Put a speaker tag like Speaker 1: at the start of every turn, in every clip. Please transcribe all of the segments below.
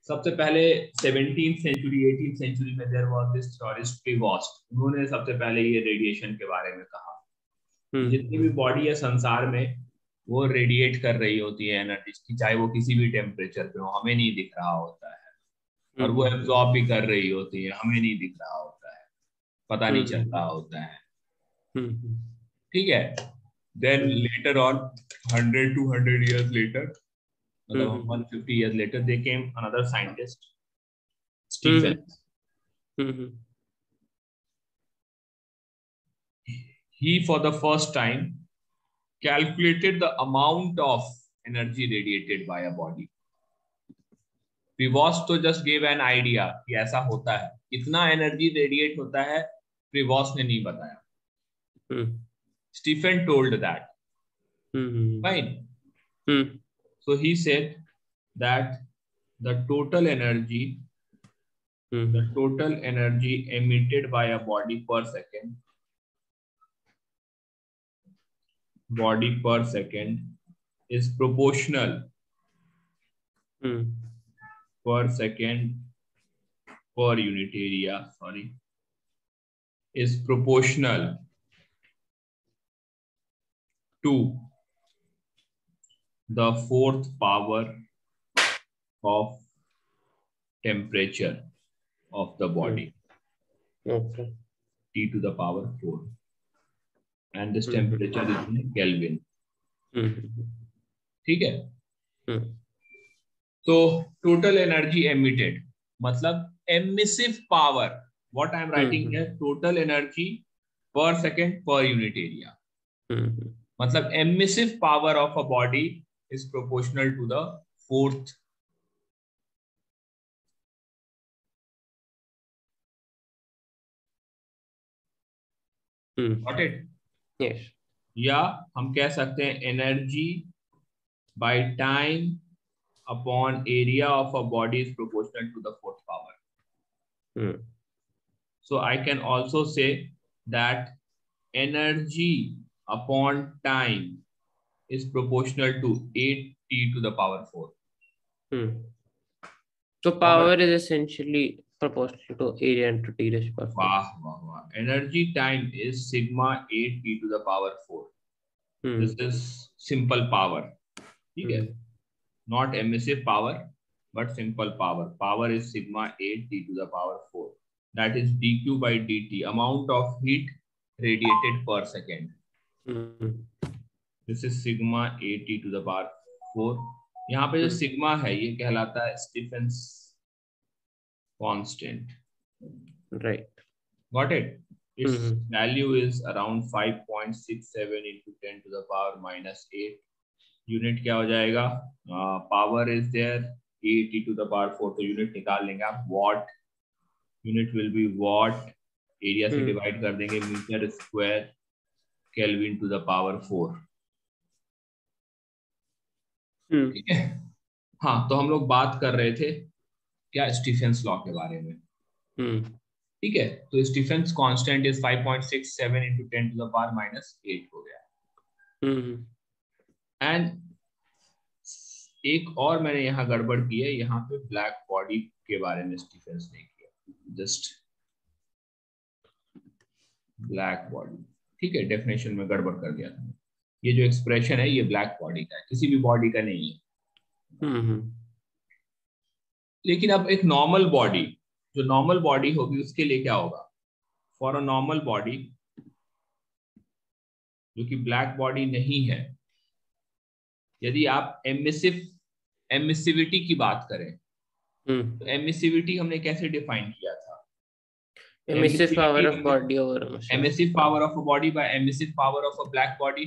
Speaker 1: सबसे पहले 17th century 18th century में देयर वाज दिस थ्योरिस्ट प्रीवॉस्ट, उन्होंने सबसे पहले ये रेडिएशन के बारे में कहा। जितनी भी बॉडी है संसार में वो रेडिएट कर रही होती है एनर्जी की, चाहे वो किसी भी टेम्परेचर पे हो, हमें नहीं दिख रहा होता है, और वो एब्जॉर्ब भी कर रही होती है, हमें नहीं दिख रहा होता है, पता नहीं चल रहा होता है। ठीक है, then later on 100-200 years later, मतलब 150 years later, they came another scientist, Stefan. He for the first time calculated the amount of energy radiated by a body. Prevost तो just gave an idea कि ऐसा होता है, इतना energy radiate होता है, Prevost ने नहीं बताया। Stefan told that. Fine. So he said that the total energy emitted by a body per second is proportional per second per unit area, is proportional to the fourth power of temperature of the body.
Speaker 2: Okay.
Speaker 1: T to the power 4. And this temperature is in Kelvin. ठीक है? So total energy emitted, मतलब emissive power. What I am writing here, total energy per second per unit area. मतलब emissive power of a body is proportional to the fourth. Got it?
Speaker 2: Yes.
Speaker 1: या हम कह सकते हैं energy by time upon area of a body is proportional to the fourth power. So I can also say that energy upon time is proportional to 8t to the power 4.
Speaker 2: So power is essentially proportional to area into t raised to power 4.
Speaker 1: Wow. Energy time is sigma 8t to the power 4. This is simple power. Okay? Not emissive power, but simple power. Power is sigma 8t to the power 4. That is dq by dt, amount of heat radiated per second. This is sigma 8t to the power 4. यहाँ पे जो sigma है ये कहलाता है Stefan's constant.
Speaker 2: Right.
Speaker 1: Got it? Its value is around 5.67 into 10 to the power minus 8. Unit क्या हो जाएगा? Power is there 80 to the power 4, तो यूनिट निकाल लेंगे आप. Watt, unit will be watt, area से डिवाइड कर देंगे, metre square kelvin to the power 4. ठीक है. हाँ, तो हम लोग बात कर रहे थे क्या, स्टीफेंस लॉ के बारे में. ठीक है, तो Stephen's constant is 5.67 into 10 to the power minus 8 हो गया. एंड एक और मैंने यहाँ गड़बड़ की है, यहाँ पे ब्लैक बॉडी के बारे में स्टीफेंस नहीं किया, जस्ट ब्लैक बॉडी. ठीक है, डेफिनेशन में गड़बड़ कर दिया था. ये जो एक्सप्रेशन है ये ब्लैक बॉडी का है, किसी भी बॉडी का नहीं है. लेकिन अब एक नॉर्मल बॉडी, जो नॉर्मल बॉडी होगी उसके लिए क्या होगा? फॉर अ नॉर्मल बॉडी जो कि ब्लैक बॉडी नहीं है, यदि आप एमिसिविटी की बात करें तो एमिसिविटी हमने कैसे डिफाइन किया था?
Speaker 2: Emissive power of body over
Speaker 1: emissive power of a body by emissive power of a black body.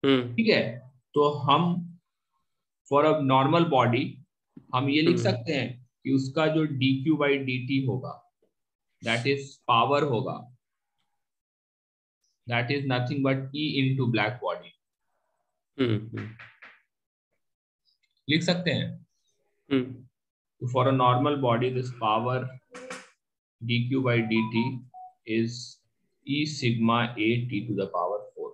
Speaker 1: ठीक है, तो हम फॉर अ नॉर्मल बॉडी हम ये लिख सकते हैं कि उसका जो dq by dt होगा, दैट इज पावर होगा, that is nothing but e into black body. लिख सकते हैं. For a normal body this power dq by dt is e sigma 8 t to the power 4.